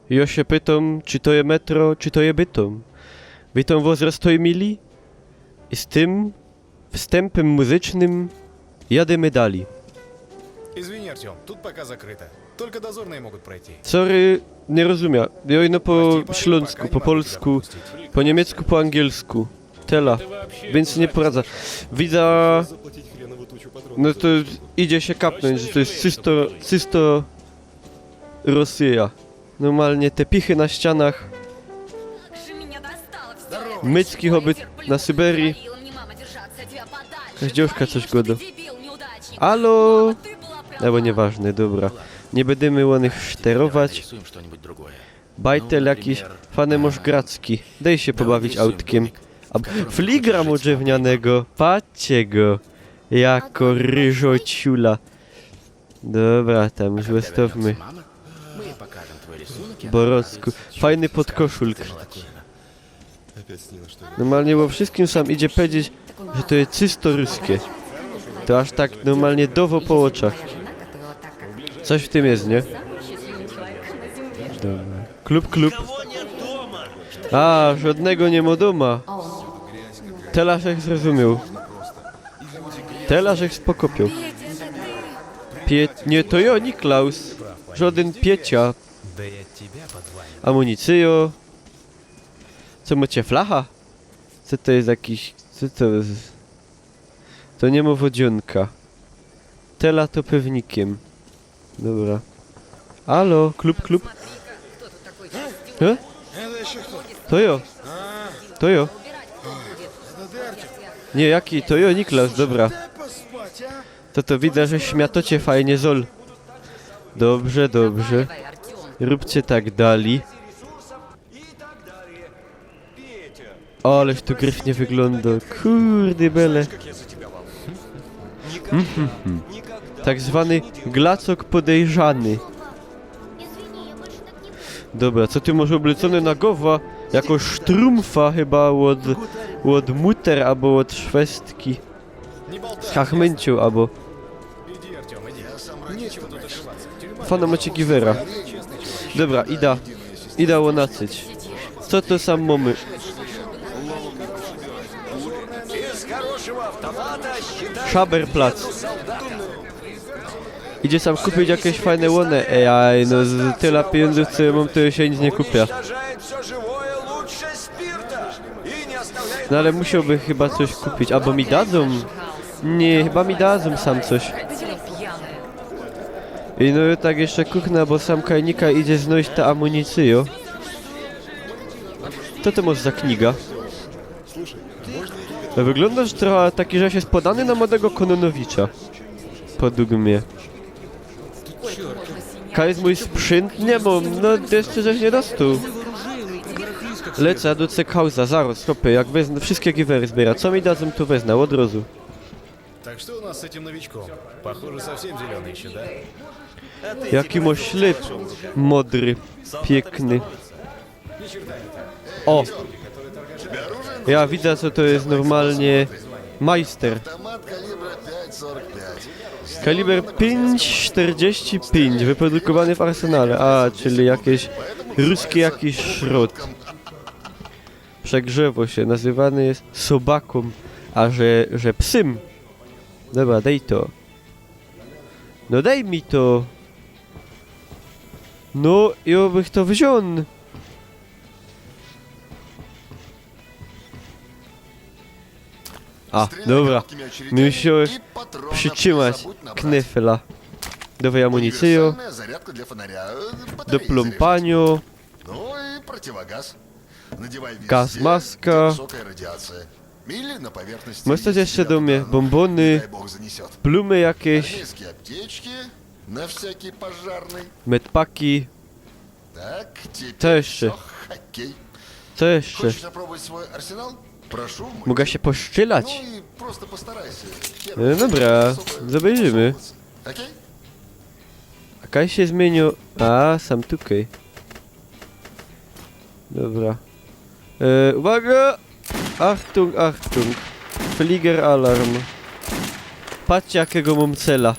Ja się pytam, czy to jest metro, czy to jest Bytom. Bytom wzrastoj mili i z tym wstępem muzycznym jademy dali. Извини, Артем, тут пока закрыто. Только дозорные могут пройти. Sorry, nie rozumiem. Ja ino po śląsku, po polsku, po niemiecku, po angielsku. Tela, więc nie poradza. Widzę... No to idzie się kapnąć, że to jest czysto Rosja. Normalnie te pichy na ścianach, mycki hobyt na Syberii. Jakaś dziewka coś godo. Alo! Albo nieważne, dobra. Nie będziemy łonych szterować. Bajtel jakiś, fanemosz gracki. Daj się pobawić autkiem. Fligra mu drewnianego, patrzcie go. Jako ryżociula. Dobra, tam już zostawmy. Borocku. Fajny podkoszulk. Normalnie bo wszystkim sam idzie powiedzieć, że to jest czysto ruskie. To aż tak normalnie dowo po oczach. Coś w tym jest, nie? Dobra. Klub. A, żadnego nie ma doma. Telaszek zrozumiał. Telaszek spokopiał. Nie, to ja, Niklaus. Żaden Piecia. Amunicyjo. Co macie, flacha? Co to jest jakiś... Co to jest? To nie ma wodzionka. Tela to pewnikiem. Dobra. Alo, klub. He? To jo. To jo. Nie, jaki? To jo, Niklaus, dobra. To widzę, że śmiatocie fajnie, zol. Dobrze. Róbcie tak dali. Ależ tu gryfnie wygląda. Kurde bele. Tak zwany glacok podejrzany. Dobra, co ty może oblecony na głowa? Jako sztrumfa chyba od muter albo od szwestki. Z hachmęcią albo... Fana macie giwera. Dobra, ida łonacyć. Co to sam mamy? Szaberplatz. Idzie sam kupić jakieś fajne łone. Ej, no z tyle pieniędzy, co ja mam, to się nic nie kupia. No ale musiałby chyba coś kupić. Albo mi dadzą? Nie, chyba mi dadzą sam coś. I no tak jeszcze kuchna, bo sam kajnika idzie znosić ta amunicję. Co to może za kniga? No wyglądasz trochę taki, że jest podany na młodego Kononowicza. Podług mnie. Jest mój sprzęt? Nie mam, no jeszcze coś nie dostał. Lecę do Ceckhausa, zaraz, hopy, jak wezmę, wszystkie giwery zbiera. Co mi dadzą, to wezmę, od razu. Так что у нас с этим новичком? Похоже, совсем зеленый еще, да? Jaki ma ślep modry, piękny. O! Ja widzę, co to jest normalnie majster. Kaliber 5,45, wyprodukowany w arsenale. A, czyli jakieś ruski jakiś szrot. Przegrzewo się, nazywany jest sobaką, a że psym. Dobra, daj to. No daj mi to. No, ja bych to wziął. A, dobra. Musiałeś przytrzymać knefla. Dawaj amunicję. Do plumpaniu. Gaz maska. Możesz jeszcze do mnie bombony, plumy jakieś, medpaki. Co jeszcze? Co jeszcze? Mogę się poszczylać. No dobra, zobaczymy. A kaj się zmienił? A, sam tutaj. Dobra. Uwaga! Achtung. Flieger alarm. Patrzcie jakiego mam cela.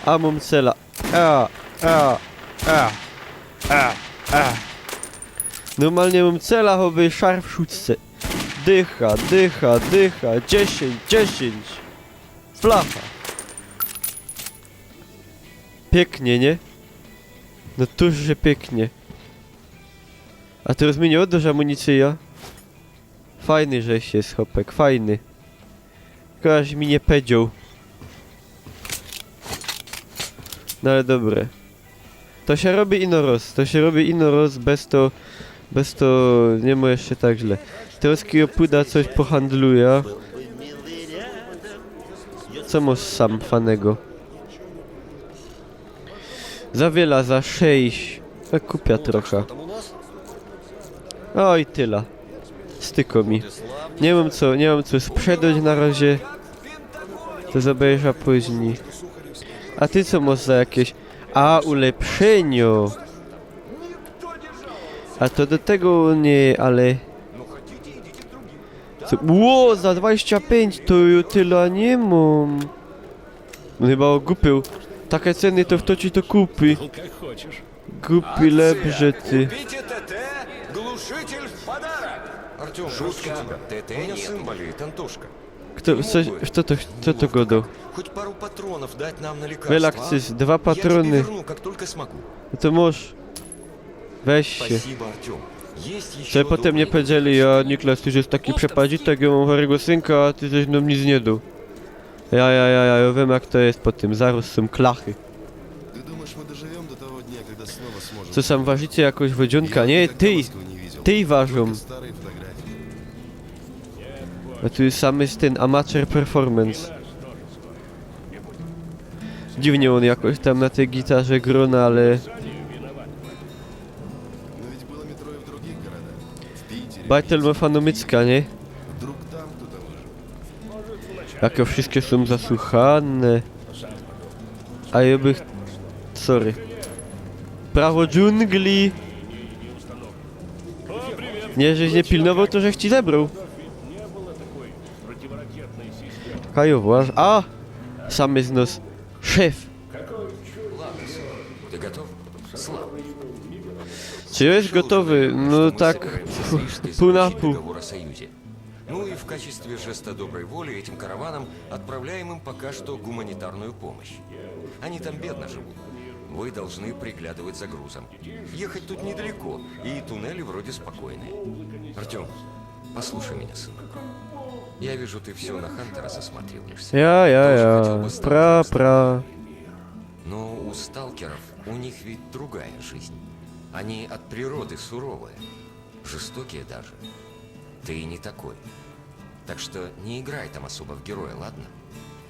A mam cela. Normalnie mam celachowy szarfszutce. Dycha, dycha, dycha. 10, 10. Flacha. Pięknie, nie? No tuż, że pięknie. A teraz mi nie oddasz amunicyja? Fajny żeś jest, chłopek, fajny. Tylko aż mi nie powiedział. No ale dobre. To się robi ino roz, bez to nie ma jeszcze tak źle. Troski opłyda coś pohandluje. Co masz sam fanego? Zawiela za 6. Kupia trochę. Oj, tyle. Styko mi. Nie mam co sprzedać na razie. To zabierza później. A ty co masz za jakieś... A, ulepszeniu. A to do tego nie, ale... Co? Ło, za 25 to tyle nie mam. On chyba ogupił. Takie ceny to w to ci to kupi. Głupi lepże ty. Купите ТТ, глушитель в подарок. Артем, шутка. ТТ у меня сын болеет, Антошка. Kto to godał? Хоть пару патронов дать нам на лекарство. Relakcys, 2 Я тебе patrony. верну, как только смогу. No to możesz. Weź się. Спасибо, Артем. Есть еще Żeby potem nie добрый powiedzieli, a Niklas, ty jest taki przepadzitek, ja mam chorego synka, a ty coś nam nic nie dał. Ja wiem jak to jest po tym, zaraz są klachy. Ты думаешь, мы доживем до того дня, когда снова сможем? Co sam ważycie jakąś wodzionka? Я Nie, никогда ty! Москву не видел. Ty ważą. Только старые фотографии. A tu jest sam jest ten amateur performance. Dziwnie on jakoś tam na tej gitarze grona, ale... Но ведь было метро и в других городах. В Питере. Bajtel ma fanomycka, nie? Вдруг там кто-то выжил. Jakie wszystkie są zasłuchane. A ja bych... Sorry. Prawo dżungli! Nie, żeś nie pilnował, to żeś ci zebrał. Kajowo, aż... A! Sam jest nos. Szef! Ты готов? Слава. Czy jest gotowy? No tak... Pół na pół. Договор о союзе. Ну и в качестве жеста доброй воли этим караванам отправляем им пока что гуманитарную помощь. Они там бедно живут. Вы должны приглядывать за грузом. Ехать тут недалеко, и туннели вроде спокойные. Артем, послушай меня, сын. Я вижу, ты все на Хантера засматриваешься. Ja. Pra. Но у сталкеров, у них ведь другая жизнь. Они от природы суровые, жестокие даже. Ты не такой. Так что не играй там особо в героя, ладно?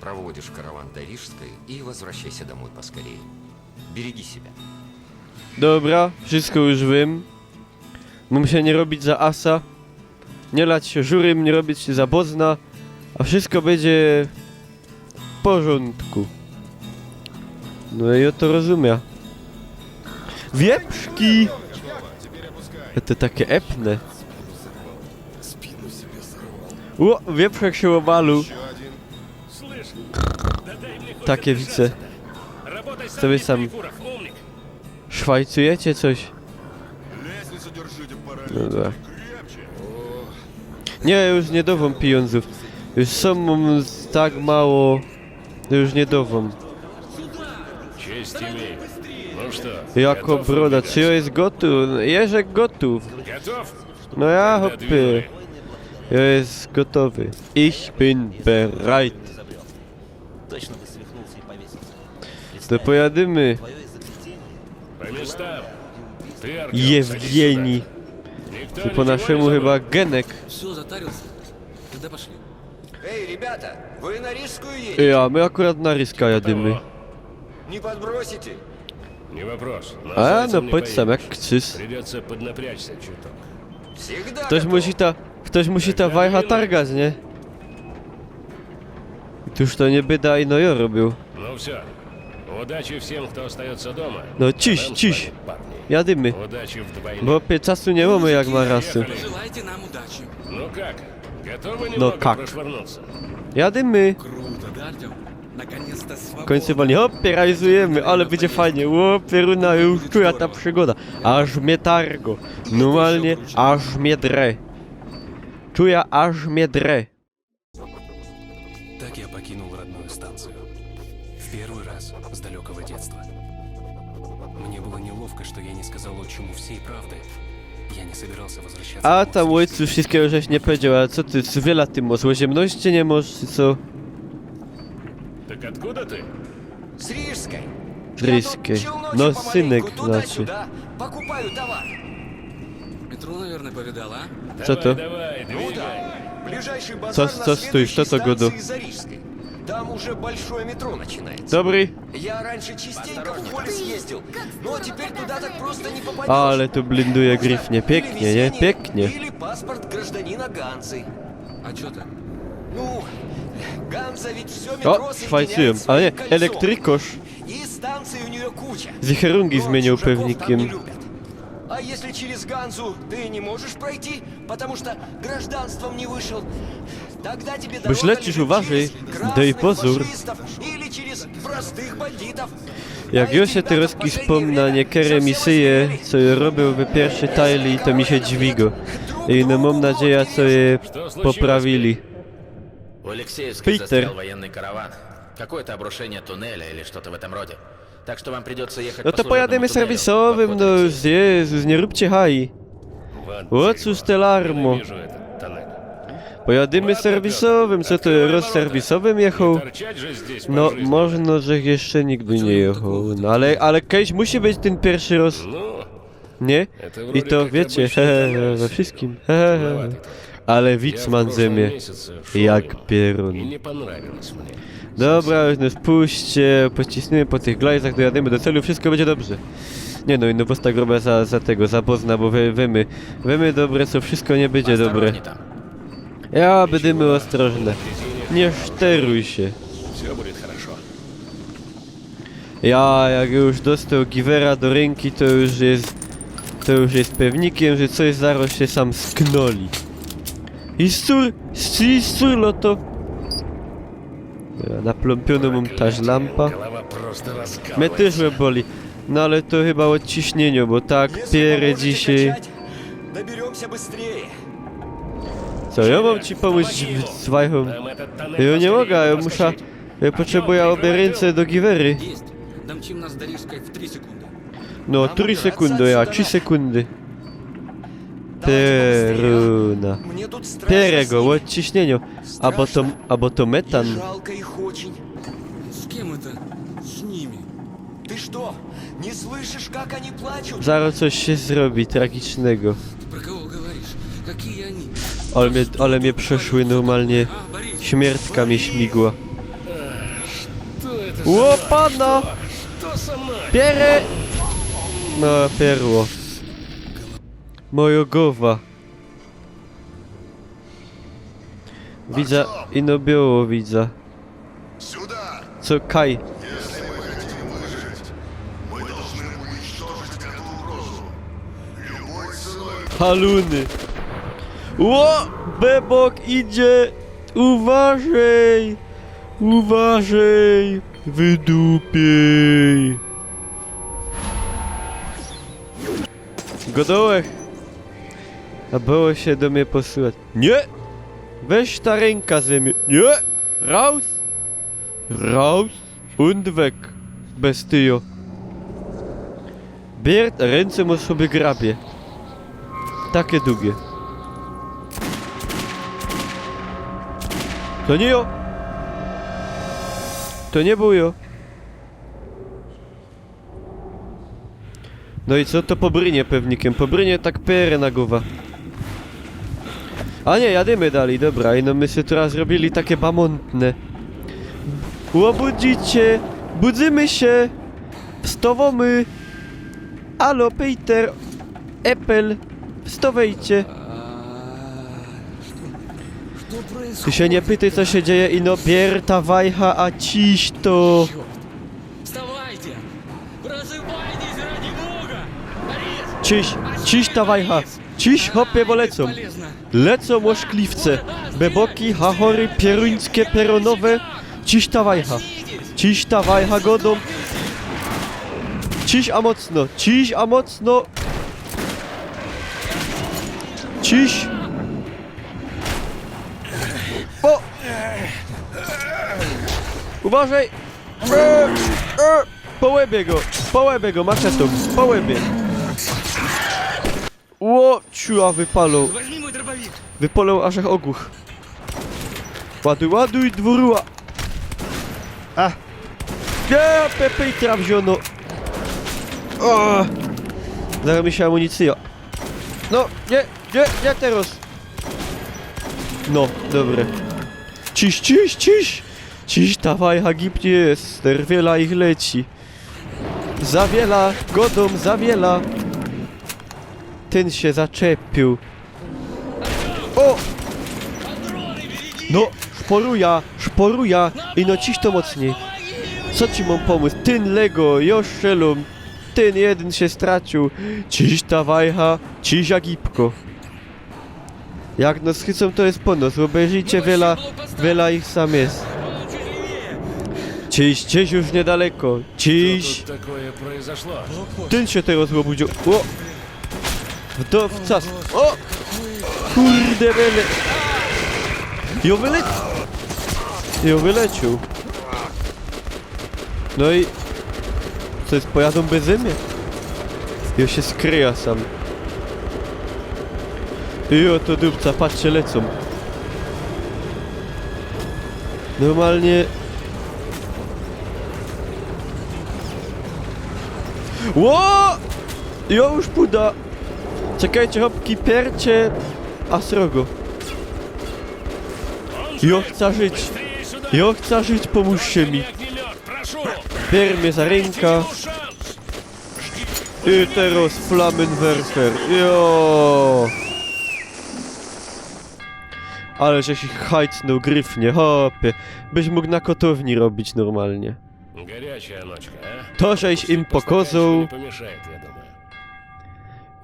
Проводишь караван до Рижской и возвращайся домой поскорее. Береги себя. Dobra, wszystko już wiem. Mam się nie robić za asa. Nie lać się żurym, nie robić się za bozna. A wszystko będzie... w porządku. No i o to rozumie. Wieprzki! To takie epne. Спину себе сорвал. O, wieprzek się obalu. Еще один. Takie wice. Co wy sam... szwajcujecie coś? Лестницу держите, пора. No dobra. Крепче. Nie, już nie dową pieniądzów. Już są mam tak mało... Już nie dową. Честь имею. Ну что, Jako готов broda, убегать? czy ja jest gotów? Jeżek gotów. Готов? No ja Тогда hopy. двигай. Ja jest gotowy. Ich bin bereit. Точно ты свихнулся и повесился. To pojadymy. Твое изобретение. По местам. Ты, Артем, Jewgieni. садись сюда. Никто To ничего po не naszemu забыл? chyba Genek. Все, затарился. Тогда пошли. Эй, ребята, вы на Рижскую едете? Ja, my akurat na ryska jadymy. Не подбросите? Не вопрос. Но A, зайцем no не powiedz sam, поедешь. jak chcesz. Придется поднапрячься чуток. Всегда Ktoś musi ta wajcha targać, nie? I tuż to nie byda i no ja robił. Ну все. Удачи всем, кто остается дома. No А ciś, нам ciś. с вами, парни. Jadymy. Удачи вдвойне. Bo opie czasu nie mamy jak ma rasy. Желайте нам удачи. Ну как? Готовы немного как? прошвырнуться? Jadymy. Круто, да, Артем? Наконец-то W свобода. końcu wolni, hopie, realizujemy, ale będzie fajnie, o, pieruna, już czuję ta przygoda. Aż mnie targo, normalnie aż mnie drę. Czuję, aż mnie drę. Так я покинул родную станцию. В первый раз с далекого детства. Мне было неловко, что я не сказал отчиму всей правды. Я не собирался возвращаться. A домой tam слишком ojcu wszystkiego żeś nie powiedział, a co ty, z wiele ty masz, łaziemności nie masz, czy co? Так откуда ты? С Рижской. С Рижской. Я тут челночью Но помаленьку сынок, туда-сюда покупаю товар. Метро, наверное, повидал, а? Co to? Давай, Ну двигай. да. Ближайший базар Co, на co stój, следующей co to godo? станции за Рижской. Там уже большое метро начинается. Dobry, Я раньше частенько в Полис ездил, но теперь туда так просто не попадешь. ale to blinduje gryfnie, Или pięknie, nie? везение, Pięknie. Или паспорт гражданина Ганзы. А чё так? Ну, Ганза ведь все метро O, szwajcują, соединяет ale nie, своим кольцом. elektrykosz И станций у нее куча. zicherungi Но zmienił чужаков там не pewnikiem. любят. А если через Ганзу ты не можешь пройти, потому что гражданством не вышел, тогда тебе Boś дорога lecisz, лежит uważaj, через daj красных pozór. фашистов или через простых бандитов. Jak A ja эти się ребята teraz в последнее wspomnę время niektóre совсем misje, озверели. co ja robił w pierwszej tajli, to mi się dźwigo. I no mam nadzieję, co je poprawili. У Алексеевской Питер. застрял военный караван. Какое-то обрушение туннеля или что-то в этом роде. Так что вам придется ехать No по to служебному pojadymy туннелю serwisowym, в обход no Алексеевки. Jezus, nie róbcie haj. Вон O cóż te larmo. Вижу этот тоннель. Pojadymy serwisowym, co to rozserwisowym jechał? Торчать же здесь No, по жизни. można, że jeszcze nigdy nie jechał. No ale kiedyś musi być ten pierwszy roz... Ну, Nie? это I вроде to как wiecie, обычный тоннель. we wszystkim. Ale Я widz в man прошлом zemie, месяце шел jak мимо, и pierun. не понравилось мне. Dobra, już nas puśćcie, pocisnijmy po tych glajzach, dojadymy do celu, wszystko będzie dobrze. Nie no, inno posta groba za tego, za Bozna, bo wiemy dobre, co wszystko nie będzie dobre. Осторожней там. Ja będziemy ostrożne. Nie szteruj się. Все будет хорошо. Ja, jak już dostał Givera do ręki, to już jest pewnikiem, że coś zaraz się sam sknoli. I sturlo to. Napląpiono mu taż lampa. Голова просто Mnie раскалывается. też łeb boli. No ale to chyba od ciśnienia, bo tak Если pierę поможете dzisiaj. качать, доберемся быстрее. Co, ja mam ci pomóc z wajchą? Нам этот тоннель Ja nie поскорее mogę, ja бы muszę... проскочить. Ja potrzebuję obie ręce do Givery. Есть. Домчим нас до Рижской в 3 секунды. No, 3 sekundy, ja 3 sekundy. Давайте Peruna. побыстрее. Мне тут страшно Perego, с ними. od ciśnienia. Albo to Мне metan. жалко их очень. С кем это? С ними. Ты что, не слышишь, как они плачут? Zaraz coś się zrobi tragicznego. Ты про кого говоришь? Какие они? Ale mnie przeszły normalnie. А, Борис? Śmiertka mi śmigła. Что это за Ło мразь? pana! Что со мной? Pierę! No, perło. Mojo głowa. Widzę, ino biało widzę. Сюда! Co, Kaj? Если мы хотим выжить, мы должны уничтожить эту угрозу. Любой ценой. Haluny. Ło! Bebok idzie! Uważaj! Uważaj! Wydupiej! Godołek! A było się do mnie posłuchać. Nie! Weź ta ręka ze mnie. Nie! Raus! Raus! Und weg! Bestio! Biert, ręce mu sobie grabie. Takie długie. To nie jo! To nie był jo! No i co? To po brynie pewnikiem. Po brynie tak perę na głowa. A nie, jadymy dalej, dobra. I no my się teraz zrobili takie bamontne. Łobudzicie! Budzimy się! Wstawamy! Alo, Peter! Apple! Wstawajcie! Что происходит? Ty się nie pytaj, co się dzieje, ino Bierta wajcha, a ciś to! Вставайте! Просыпайтесь ради бога! Борис! Ciś ta wajcha! Ciś, hopie, bo lecą! Бесполезно. Lecą oszkliwce! Beboki, hachory, pieruńskie, peronowe, Ciś ta wajcha. Ciś ta wajcha godą. Ciś a mocno. Ciś a mocno. Ciś. O! Uważaj! Po łebie go, maczetą, po łebie. Ło, ciua wypalą. Возьми мой дробовик. Wypolą aż jak ogłuch. Ładuj, dwurua. A! Ja, Pepe i trawziono. O! Zaraz mi się amunicja. No, nie teraz. No, dobre. Ciś. Ciś, ta wajcha gipnie jest. Wiela ich leci. Zawiela, godą, zawiela. Ten się zaczepił. O! No, szporuja. I no ciś to mocniej. Co ci mam pomóc? Ten Lego, joszelum. Ten jeden się stracił. Ciś ta wajcha, ciś agipko. Jak no schycą to jest ponos. Obejrzyjcie, wiela ich sam jest. Ciś już niedaleko. Ciś. Тут такое произошло. Ten się teraz obudził. O! W cas. O! Kurde wele. Jo wyleciał. No i... Co jest, pojadą bez mnie? Jo się skryja sam. Jo, to dupca, patrzcie, lecą. Normalnie... Ło! Jo już puda. Czekajcie, hopki, percie. A srogo. Jo chcę żyć, pomóżcie mi. Bier mnie za ręka. I teraz Flammenwerfer. Jo. Ale że się hajcnął gryfnie, hopie. Byś mógł na kotowni robić normalnie. Горячая ночка, а? To żeś im pokazał. Не помешает, я думаю.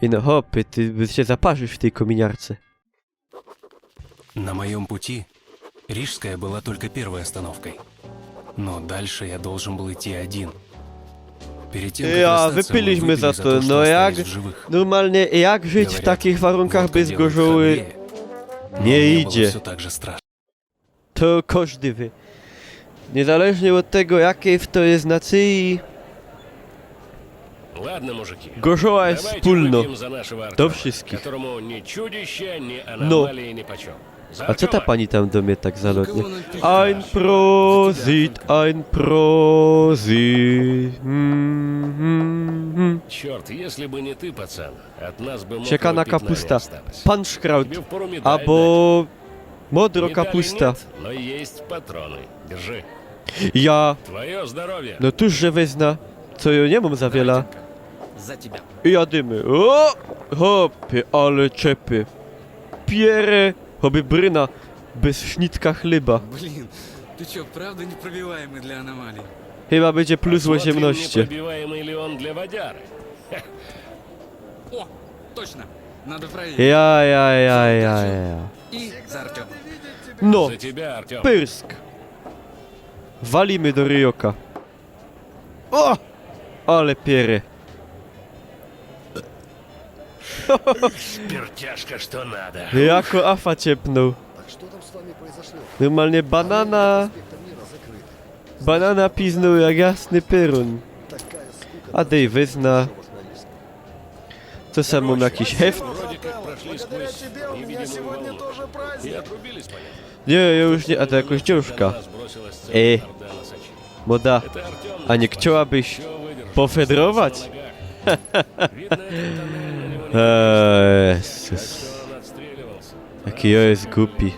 I no hopy, ty się zaparzysz w tej kominiarce. На моем пути Рижская была только первой остановкой. Но дальше я должен был идти один. Перед тем, как Ja, расстаться, мы wypiliśmy za выпили за to, то, что no jak... остались в живых. Normalnie, jak żyć w Говорят, takich warunkach водка bez делает gorzoły? храбрее. Но Nie мне было idzie. все так же страшно. To każdy wie. Niezależnie od tego, jakiej w to jest nacji, Ладно, мужики. gorzoła jest Давайте wspólno. выпьем за нашего Do Артема, wszystkich. которому ни чудище, ни No. аномалии нипочем. За A co ta Артема. pani tam do mnie tak zalotnie? Кого нам пить? Ein Prosit, ein Prosit. Черт, если бы не ты, пацан, от нас бы Siekana мокрого пятна не kapusta. осталось. Panschkraut. Тебе впору медаль Albo... Modro дать. Медали kapusta. нет, но есть патроны. Держи. Ja... Твое здоровье. No tuż, że wezna. Co ja nie mam za wiele. За тебя. I jadymy. O! Hopie, ale czepy. Pierę. Choby bryna. Bez sznitka chleba. Блин, ты чё, правда непробиваемый для аномалий? Chyba będzie plus Посмотрим, 18. непробиваемый ли он для водяры. О, точно. Надо проверить. Ja. И за Артёма. No, За тебя, Артем. pyrsk. Walimy do ryjoka. O! Ale pierę. Спиртяшка, что надо. Jako afa ciepnął. Normalnie banana piznął jak jasny pyrun. A dej wyzna. Co sam mam jakiś heft? Вроде как прошли сквозь невидимую волну. И отрубились, понятно. Nie, ja już nie, a to jakoś dziążka. Нас бросилась целая орда носачей. Moda, Это Артем. a nie chciałabyś Всё выдержал. pofedrować? На ногах. Видно, этот тоннель на него не Jezus. он отстреливался. Jaki ja jest głupi.